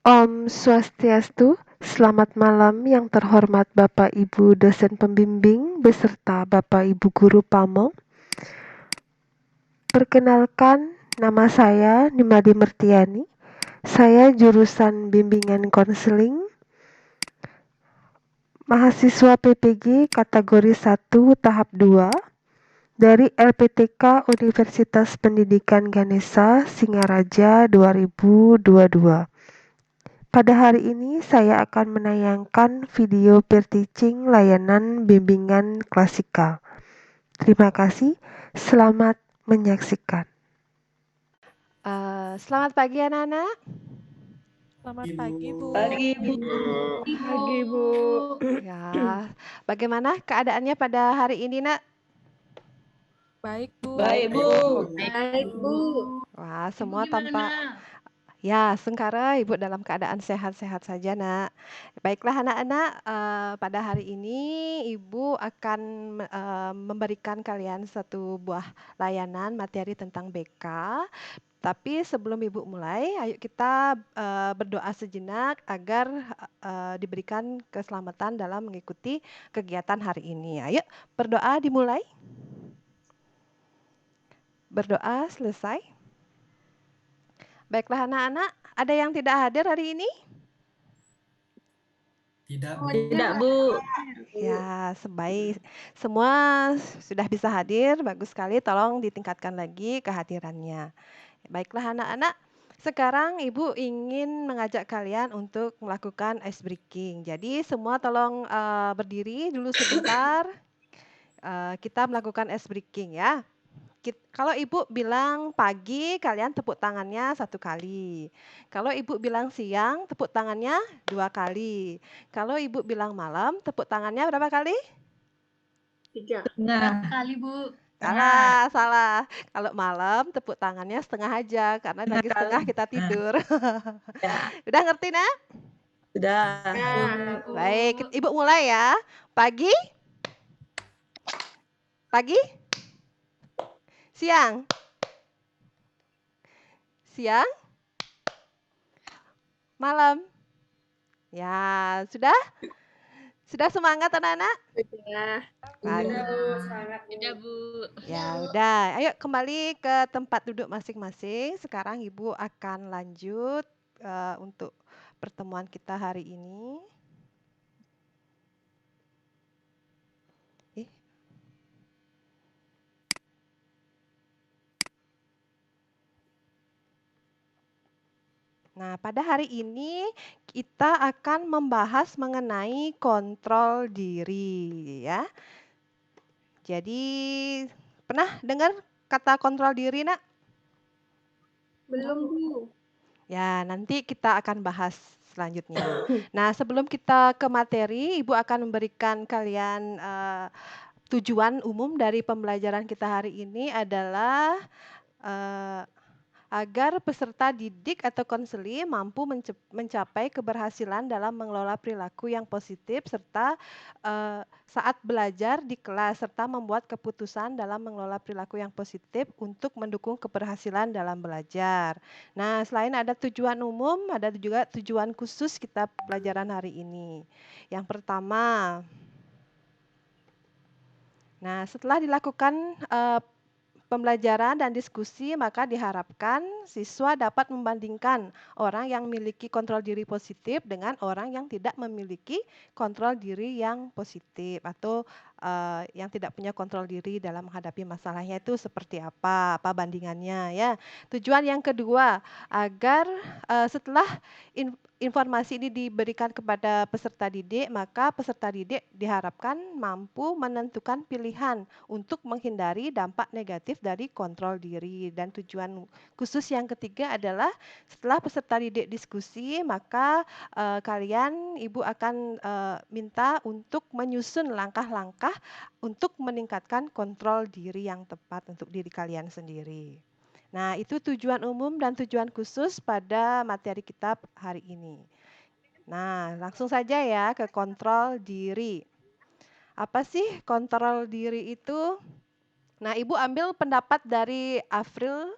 Om Swastiastu, selamat malam yang terhormat Bapak Ibu dosen pembimbing beserta Bapak Ibu guru Pamong. Perkenalkan, nama saya Nimade Mertiani. Saya jurusan bimbingan konseling, mahasiswa PPG kategori 1 tahap 2 dari LPTK Universitas Pendidikan Ganesha Singaraja 2022. Pada hari ini saya akan menayangkan video peer teaching layanan bimbingan klasikal. Terima kasih, selamat menyaksikan. Selamat pagi anak-anak. Selamat pagi, Bu. Pagi, Bu. Pagi, Bu. Ya, bagaimana keadaannya pada hari ini, Nak? Baik, Bu. Baik, Bu. Baik, Bu. Wah, semua tampak ya, sengsara Ibu dalam keadaan sehat-sehat saja, Nak. Baiklah anak-anak, pada hari ini Ibu akan memberikan kalian satu buah layanan materi tentang BK. Tapi sebelum Ibu mulai, ayo kita berdoa sejenak agar diberikan keselamatan dalam mengikuti kegiatan hari ini. Ayo berdoa dimulai. Berdoa selesai. Baiklah anak-anak, ada yang tidak hadir hari ini? Tidak, Bu. Ya, sebaik semua sudah bisa hadir, bagus sekali. Tolong ditingkatkan lagi kehadirannya. Baiklah anak-anak, sekarang Ibu ingin mengajak kalian untuk melakukan ice breaking. Jadi semua tolong berdiri dulu sebentar. Kita melakukan ice breaking ya. Kalau Ibu bilang pagi, kalian tepuk tangannya 1 kali. Kalau Ibu bilang siang, tepuk tangannya 2 kali. Kalau Ibu bilang malam, tepuk tangannya berapa kali? 3 kali, Bu. Salah. Kalau malam, tepuk tangannya setengah aja, karena lagi setengah kita tidur. Ya. Udah ngerti, Nak? Sudah. Baik, Ibu mulai ya. Pagi? Pagi? Siang? Siang? Malam? Ya, sudah? Sudah semangat anak-anak? Sudah. Sudah, Bu. Ya, udah. Ayo kembali ke tempat duduk masing-masing. Sekarang Ibu akan lanjut untuk pertemuan kita hari ini. Nah, pada hari ini kita akan membahas mengenai kontrol diri ya. Jadi, pernah dengar kata kontrol diri, Nak? Belum, Bu. Ya, nanti kita akan bahas selanjutnya. Nah, sebelum kita ke materi, Ibu akan memberikan kalian tujuan umum dari pembelajaran kita hari ini adalah agar peserta didik atau konseli mampu mencapai keberhasilan dalam mengelola perilaku yang positif serta saat belajar di kelas serta membuat keputusan dalam mengelola perilaku yang positif untuk mendukung keberhasilan dalam belajar. Nah, selain ada tujuan umum, ada juga tujuan khusus kita pelajaran hari ini. Yang pertama, nah setelah dilakukan pembelajaran dan diskusi, maka diharapkan siswa dapat membandingkan orang yang memiliki kontrol diri positif dengan orang yang tidak memiliki kontrol diri yang positif atau yang tidak punya kontrol diri dalam menghadapi masalahnya itu seperti apa bandingannya ya. Tujuan yang kedua, agar setelah informasi ini diberikan kepada peserta didik, maka peserta didik diharapkan mampu menentukan pilihan untuk menghindari dampak negatif dari kontrol diri. Dan tujuan khusus yang ketiga adalah setelah peserta didik diskusi, maka kalian Ibu akan minta untuk menyusun langkah-langkah untuk meningkatkan kontrol diri yang tepat untuk diri kalian sendiri. Nah, itu tujuan umum dan tujuan khusus pada materi kita hari ini. Nah, langsung saja ya ke kontrol diri. Apa sih kontrol diri itu? Nah, Ibu ambil pendapat dari Afril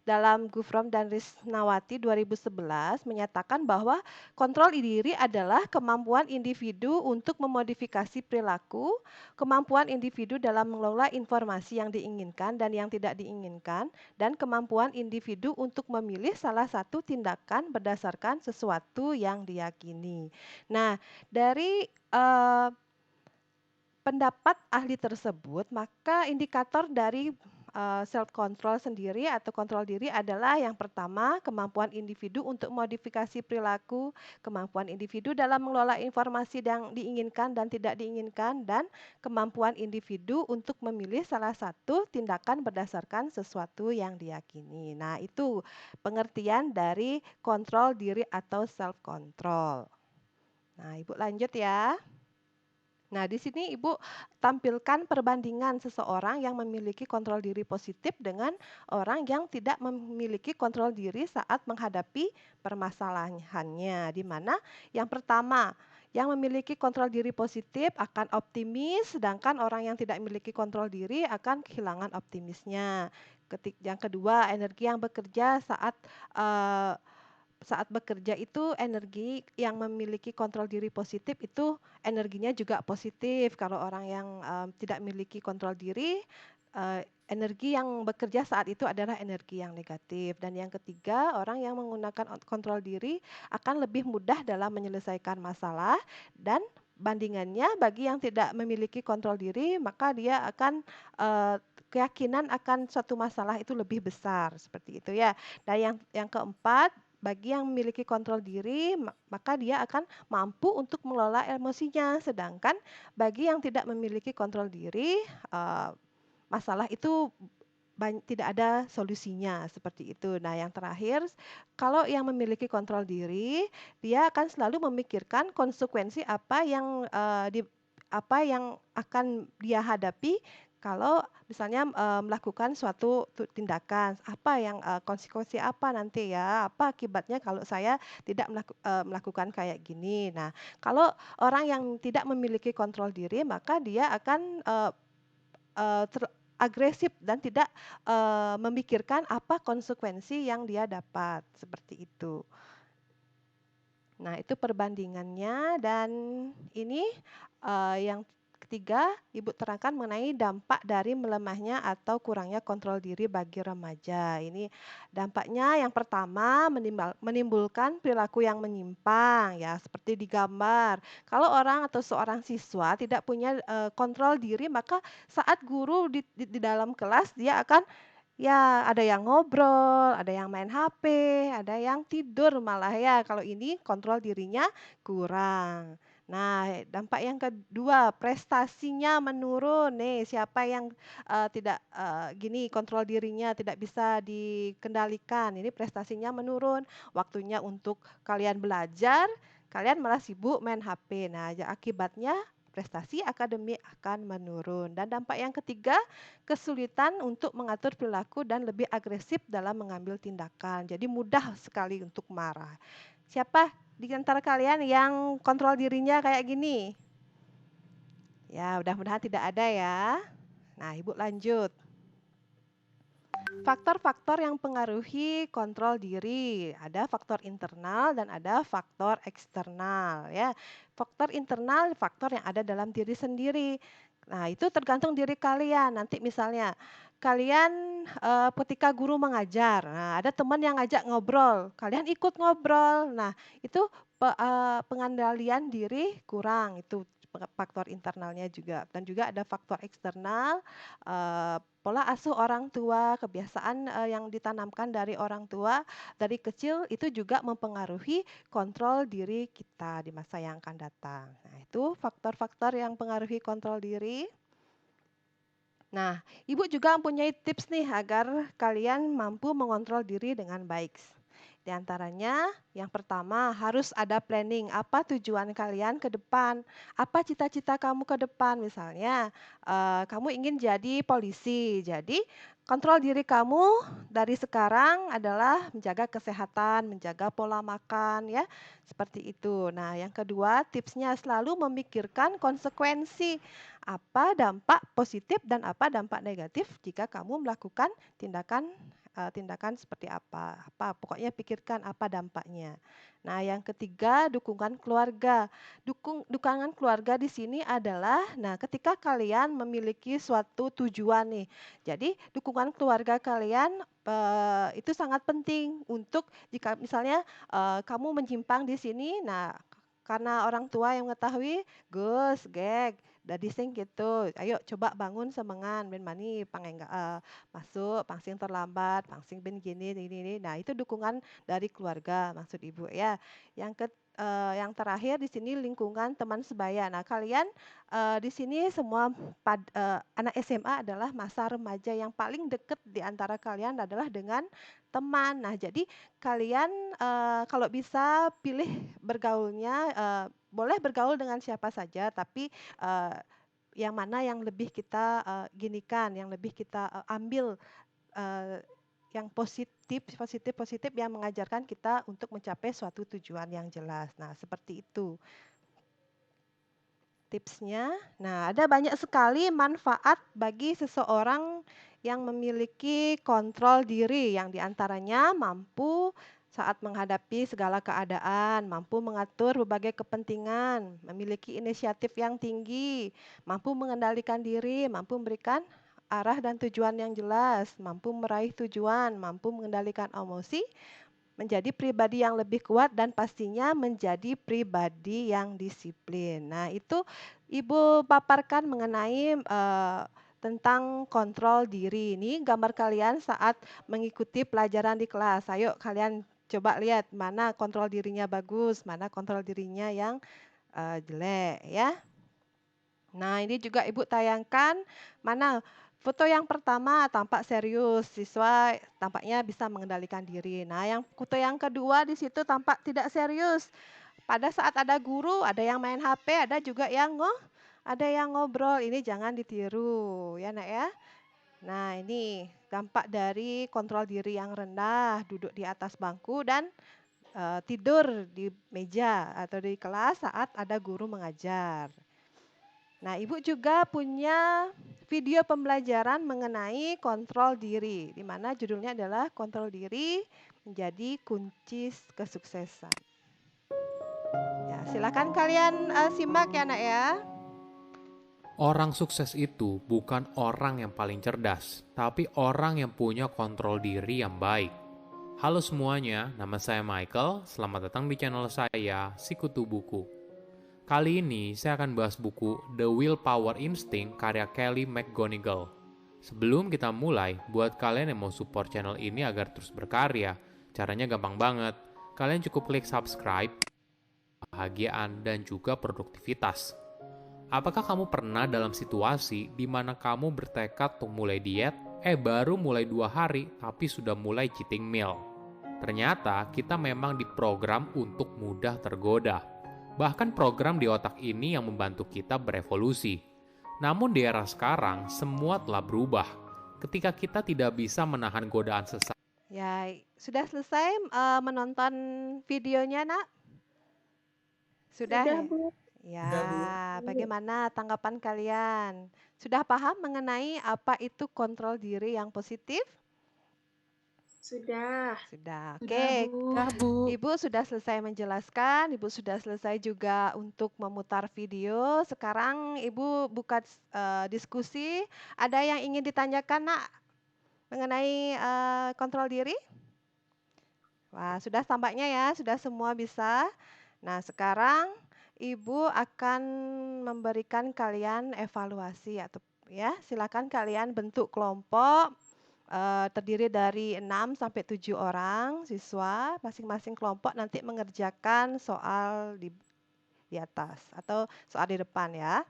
dalam Gufron dan Risnawati 2011 menyatakan bahwa kontrol diri adalah kemampuan individu untuk memodifikasi perilaku, kemampuan individu dalam mengelola informasi yang diinginkan dan yang tidak diinginkan, dan kemampuan individu untuk memilih salah satu tindakan berdasarkan sesuatu yang diyakini. Nah, dari pendapat ahli tersebut, maka indikator dari self control sendiri atau kontrol diri adalah yang pertama, kemampuan individu untuk modifikasi perilaku, kemampuan individu dalam mengelola informasi yang diinginkan dan tidak diinginkan, dan kemampuan individu untuk memilih salah satu tindakan berdasarkan sesuatu yang diyakini. Nah, itu pengertian dari kontrol diri atau self control. Nah, Ibu lanjut ya. Nah, di sini Ibu tampilkan perbandingan seseorang yang memiliki kontrol diri positif dengan orang yang tidak memiliki kontrol diri saat menghadapi permasalahannya. Di mana yang pertama, yang memiliki kontrol diri positif akan optimis, sedangkan orang yang tidak memiliki kontrol diri akan kehilangan optimisnya. Yang kedua, energi yang bekerja saat bekerja itu energi yang memiliki kontrol diri positif itu energinya juga positif. Kalau orang yang tidak memiliki kontrol diri, energi yang bekerja saat itu adalah energi yang negatif. Dan yang ketiga, orang yang menggunakan kontrol diri akan lebih mudah dalam menyelesaikan masalah, dan bandingannya bagi yang tidak memiliki kontrol diri, maka dia akan keyakinan akan suatu masalah itu lebih besar, seperti itu ya. Dan yang keempat, bagi yang memiliki kontrol diri, maka dia akan mampu untuk mengelola emosinya. Sedangkan bagi yang tidak memiliki kontrol diri, masalah itu tidak ada solusinya, seperti itu. Nah, yang terakhir, kalau yang memiliki kontrol diri, dia akan selalu memikirkan konsekuensi apa yang akan dia hadapi kalau misalnya melakukan suatu tindakan, apa yang konsekuensi apa nanti ya, apa akibatnya kalau saya tidak melakukan kayak gini. Nah, kalau orang yang tidak memiliki kontrol diri, maka dia akan agresif dan tidak memikirkan apa konsekuensi yang dia dapat, seperti itu. Nah, itu perbandingannya, dan ini yang ketiga, Ibu terangkan mengenai dampak dari melemahnya atau kurangnya kontrol diri bagi remaja. Ini dampaknya yang pertama menimbulkan perilaku yang menyimpang ya, seperti digambar. Kalau orang atau seorang siswa tidak punya kontrol diri, maka saat guru di dalam kelas dia akan ya, ada yang ngobrol, ada yang main HP, ada yang tidur malah ya. Kalau ini kontrol dirinya kurang. Nah, dampak yang kedua, prestasinya menurun. Nih, siapa yang tidak gini kontrol dirinya tidak bisa dikendalikan, ini prestasinya menurun. Waktunya untuk kalian belajar, kalian malah sibuk main HP. Nah, akibatnya prestasi akademik akan menurun. Dan dampak yang ketiga, kesulitan untuk mengatur perilaku dan lebih agresif dalam mengambil tindakan. Jadi mudah sekali untuk marah. Siapa di antara kalian yang kontrol dirinya kayak gini? Ya, mudah-mudahan tidak ada ya. Nah, Ibu lanjut. Faktor-faktor yang pengaruhi kontrol diri, ada faktor internal dan ada faktor eksternal ya. Faktor internal, faktor yang ada dalam diri sendiri. Nah, itu tergantung diri kalian. Nanti misalnya kalian ketika guru mengajar, nah, ada teman yang ngajak ngobrol, kalian ikut ngobrol. Nah, itu pengendalian diri kurang, itu faktor internalnya juga. Dan juga ada faktor eksternal, pola asuh orang tua, kebiasaan yang ditanamkan dari orang tua dari kecil itu juga mempengaruhi kontrol diri kita di masa yang akan datang. Nah, itu faktor-faktor yang mempengaruhi kontrol diri. Nah, Ibu juga mempunyai tips nih agar kalian mampu mengontrol diri dengan baik. Di antaranya, yang pertama harus ada planning. Apa tujuan kalian ke depan? Apa cita-cita kamu ke depan? Misalnya, kamu ingin jadi polisi. Jadi, kontrol diri kamu dari sekarang adalah menjaga kesehatan, menjaga pola makan, ya, seperti itu. Nah, yang kedua, tipsnya selalu memikirkan konsekuensi. Apa dampak positif dan apa dampak negatif jika kamu melakukan tindakan tindakan seperti apa. Pokoknya pikirkan apa dampaknya. Nah, yang ketiga, dukungan keluarga. Dukungan keluarga di sini adalah, nah, ketika kalian memiliki suatu tujuan nih. Jadi, dukungan keluarga kalian itu sangat penting untuk jika misalnya kamu menyimpang di sini, nah, karena orang tua yang mengetahui, Gus, Gek, dari sing gitu. Ayo coba bangun semangan ben mani pangengga masuk, pangsing terlambat, pangsing ben gini ini. Nah, itu dukungan dari keluarga maksud Ibu ya. Yang terakhir di sini lingkungan teman sebaya. Nah, kalian di sini semua anak SMA adalah masa remaja yang paling dekat di antara kalian adalah dengan teman. Nah, jadi kalian kalau bisa pilih bergaulnya, boleh bergaul dengan siapa saja, tapi yang mana yang lebih kita ginikan, yang lebih kita ambil eh, yang positif yang mengajarkan kita untuk mencapai suatu tujuan yang jelas. Nah, seperti itu tipsnya. Nah, ada banyak sekali manfaat bagi seseorang yang memiliki kontrol diri, yang diantaranya mampu saat menghadapi segala keadaan, mampu mengatur berbagai kepentingan, memiliki inisiatif yang tinggi, mampu mengendalikan diri, mampu memberikan arah dan tujuan yang jelas, mampu meraih tujuan, mampu mengendalikan emosi, menjadi pribadi yang lebih kuat dan pastinya menjadi pribadi yang disiplin. Nah, itu Ibu paparkan mengenai tentang kontrol diri. Ini gambar kalian saat mengikuti pelajaran di kelas. Ayo kalian coba lihat mana kontrol dirinya bagus, mana kontrol dirinya yang jelek ya. Nah, ini juga Ibu tayangkan mana foto yang pertama tampak serius, siswa tampaknya bisa mengendalikan diri. Nah, yang foto yang kedua di situ tampak tidak serius. Pada saat ada guru, ada yang main HP, ada yang ngobrol. Ini jangan ditiru, ya Nak ya. Nah, ini dampak dari kontrol diri yang rendah, duduk di atas bangku dan tidur di meja atau di kelas saat ada guru mengajar. Nah, Ibu juga punya video pembelajaran mengenai kontrol diri, di mana judulnya adalah kontrol diri menjadi kunci kesuksesan. Ya, silakan kalian simak ya, Nak ya. Orang sukses itu bukan orang yang paling cerdas, tapi orang yang punya kontrol diri yang baik. Halo semuanya, nama saya Michael. Selamat datang di channel saya, Sikutu Buku. Kali ini saya akan bahas buku The Willpower Instinct karya Kelly McGonigal. Sebelum kita mulai, buat kalian yang mau support channel ini agar terus berkarya, caranya gampang banget. Kalian cukup klik subscribe, kebahagiaan, dan juga produktivitas. Apakah kamu pernah dalam situasi di mana kamu bertekad untuk mulai diet, baru mulai 2 hari tapi sudah mulai cheating meal? Ternyata kita memang diprogram untuk mudah tergoda. Bahkan program di otak ini yang membantu kita berevolusi. Namun di era sekarang, semua telah berubah. Ketika kita tidak bisa menahan godaan sesaat. Ya, sudah selesai menonton videonya, Nak? Sudah Sudah, ya? Bu. Ya, bagaimana tanggapan kalian? Sudah paham mengenai apa itu kontrol diri yang positif? Sudah. Sudah. Sudah, Oke. Bu. Dah, Bu. Ibu sudah selesai menjelaskan, Ibu sudah selesai juga untuk memutar video. Sekarang Ibu buka diskusi. Ada yang ingin ditanyakan, Nak, mengenai kontrol diri? Wah, sudah tampaknya ya, sudah semua bisa. Nah, sekarang Ibu akan memberikan kalian evaluasi atau ya, silakan kalian bentuk kelompok terdiri dari 6 sampai 7 orang siswa, masing-masing kelompok nanti mengerjakan soal di atas atau soal di depan ya.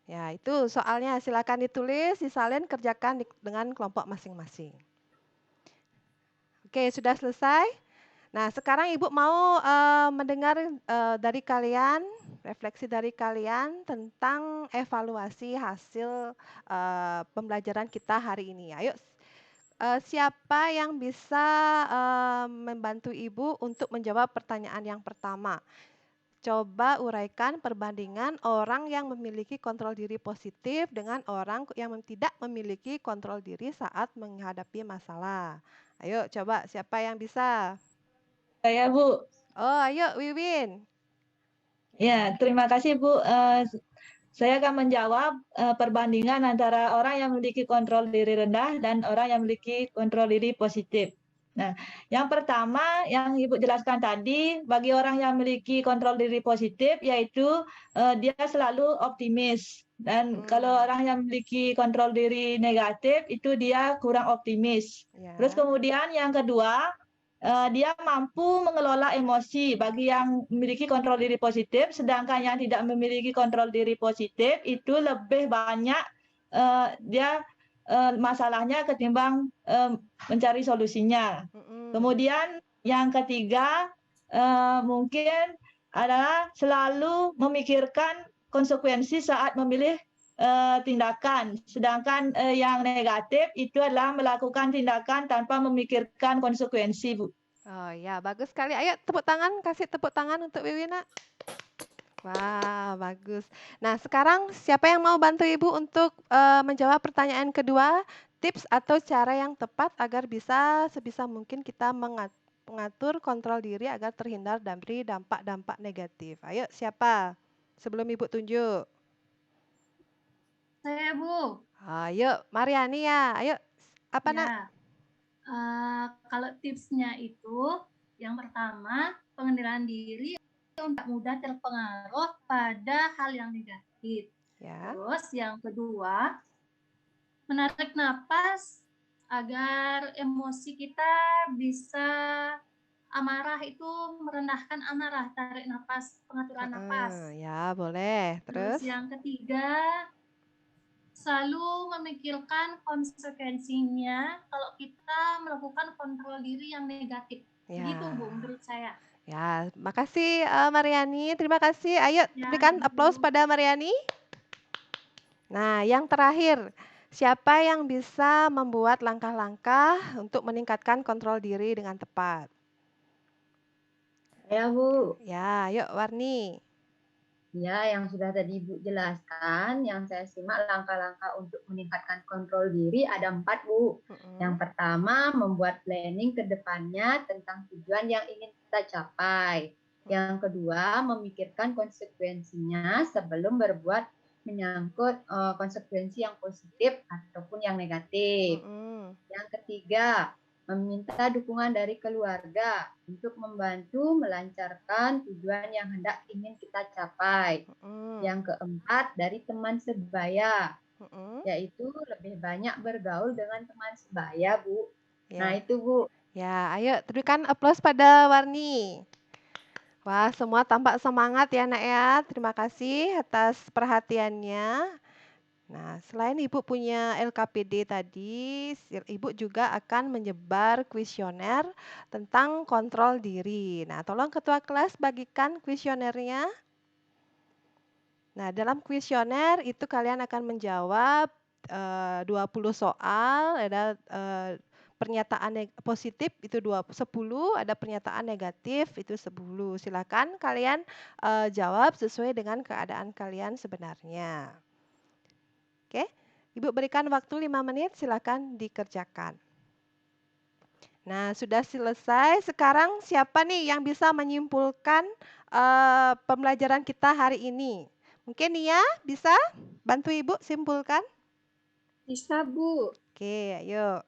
Ya, itu soalnya silakan ditulis, disalin, kerjakan dengan kelompok masing-masing. Oke, sudah selesai. Nah, sekarang Ibu mau mendengar dari kalian, refleksi dari kalian tentang evaluasi hasil pembelajaran kita hari ini. Ayo, siapa yang bisa membantu Ibu untuk menjawab pertanyaan yang pertama? Coba uraikan perbandingan orang yang memiliki kontrol diri positif dengan orang yang tidak memiliki kontrol diri saat menghadapi masalah. Ayo coba siapa yang bisa? Saya Bu. Oh, ayo Wiwin. Ya, terima kasih Bu. Saya akan menjawab perbandingan antara orang yang memiliki kontrol diri rendah dan orang yang memiliki kontrol diri positif. Nah, yang pertama yang Ibu jelaskan tadi, bagi orang yang memiliki kontrol diri positif, yaitu dia selalu optimis. Dan kalau orang yang memiliki kontrol diri negatif, itu dia kurang optimis. Ya. Terus kemudian yang kedua, dia mampu mengelola emosi bagi yang memiliki kontrol diri positif, sedangkan yang tidak memiliki kontrol diri positif itu lebih banyak dia masalahnya ketimbang mencari solusinya. Kemudian yang ketiga mungkin adalah selalu memikirkan konsekuensi saat memilih tindakan, sedangkan yang negatif itu adalah melakukan tindakan tanpa memikirkan konsekuensi, Bu. Oh ya, bagus sekali. Ayo tepuk tangan, kasih tepuk tangan untuk Wiwina. Wah, bagus. Nah, sekarang siapa yang mau bantu Ibu untuk menjawab pertanyaan kedua? Tips atau cara yang tepat agar bisa sebisa mungkin kita mengatur kontrol diri agar terhindar dari dampak-dampak negatif. Ayo, siapa? Sebelum Ibu tunjuk. Saya Bu. Ayo, Mariani ya. Ayo, apa Ya. nak? Kalau tipsnya itu, yang pertama pengendalian diri untuk mudah terpengaruh pada hal yang negatif. Ya. Terus yang kedua, menarik napas agar emosi kita bisa amarah itu merendahkan amarah, tarik napas, pengaturan napas. Ya, boleh. Terus Terus? yang ketiga, selalu memikirkan konsekuensinya kalau kita melakukan kontrol diri yang negatif. Ya. Begitu Bu, menurut saya. Ya, makasih Mariani. Terima kasih. Ayo Ya, berikan aplaus pada Mariani. Nah, yang terakhir, siapa yang bisa membuat langkah-langkah untuk meningkatkan kontrol diri dengan tepat? Ya, Bu. Ya, yuk Warni. Ya, yang sudah tadi Ibu jelaskan, yang saya simak langkah-langkah untuk meningkatkan kontrol diri ada 4, Bu. Yang pertama, membuat planning ke depannya tentang tujuan yang ingin kita capai. Yang kedua, memikirkan konsekuensinya sebelum berbuat menyangkut konsekuensi yang positif ataupun yang negatif. Yang ketiga, meminta dukungan dari keluarga untuk membantu melancarkan tujuan yang hendak ingin kita capai. Yang keempat, dari teman sebaya, yaitu lebih banyak bergaul dengan teman sebaya, Bu. Ya. Nah, itu, Bu. Ya, ayo berikan aplaus pada Warni. Wah, semua tampak semangat ya, Nak ya. Terima kasih atas perhatiannya. Nah, selain Ibu punya LKPD tadi, Ibu juga akan menyebar kuesioner tentang kontrol diri. Nah, tolong Ketua kelas bagikan kuesionernya. Nah, dalam kuesioner itu kalian akan menjawab 20 soal, ada pernyataan positif itu 10, ada pernyataan negatif itu 10. Silakan kalian jawab sesuai dengan keadaan kalian sebenarnya. Oke, Ibu berikan waktu 5 menit, silakan dikerjakan. Nah, sudah selesai. Sekarang siapa nih yang bisa menyimpulkan pembelajaran kita hari ini? Mungkin Nia bisa bantu Ibu simpulkan? Bisa, Bu. Oke, ayo.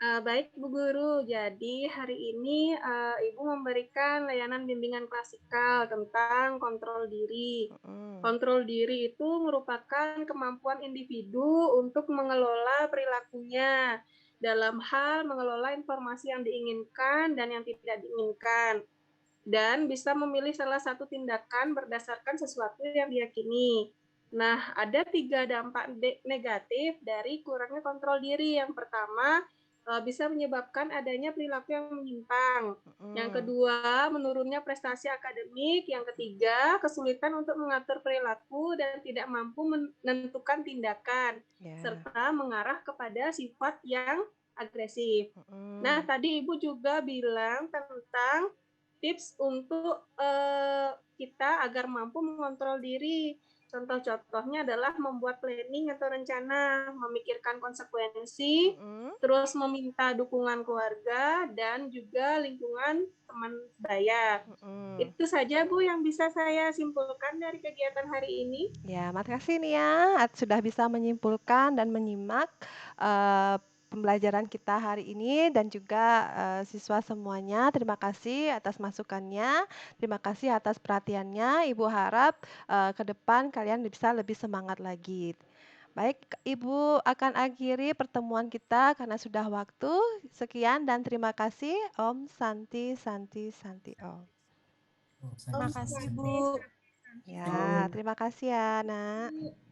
Baik Bu Guru, jadi hari ini Ibu memberikan layanan bimbingan klasikal tentang kontrol diri. Kontrol diri itu merupakan kemampuan individu untuk mengelola perilakunya dalam hal mengelola informasi yang diinginkan dan yang tidak diinginkan, dan bisa memilih salah satu tindakan berdasarkan sesuatu yang diyakini. Nah, ada 3 dampak negatif dari kurangnya kontrol diri. Yang pertama, bisa menyebabkan adanya perilaku yang menyimpang. Yang kedua, menurunnya prestasi akademik. Yang ketiga, kesulitan untuk mengatur perilaku dan tidak mampu menentukan tindakan, serta mengarah kepada sifat yang agresif. Nah, tadi Ibu juga bilang tentang tips untuk kita agar mampu mengontrol diri. Contoh-contohnya adalah membuat planning atau rencana, memikirkan konsekuensi, terus meminta dukungan keluarga dan juga lingkungan teman sebaya. Itu saja Bu yang bisa saya simpulkan dari kegiatan hari ini. Ya, makasih Nia sudah bisa menyimpulkan dan menyimak pembelajaran kita hari ini dan juga siswa semuanya. Terima kasih atas masukannya, terima kasih atas perhatiannya. Ibu harap ke depan kalian bisa lebih semangat lagi. Baik, Ibu akan akhiri pertemuan kita karena sudah waktu. Sekian dan terima kasih. Om Santi Santi Santi Om. Terima kasih, Bu. Ya, terima kasih ya, Nak.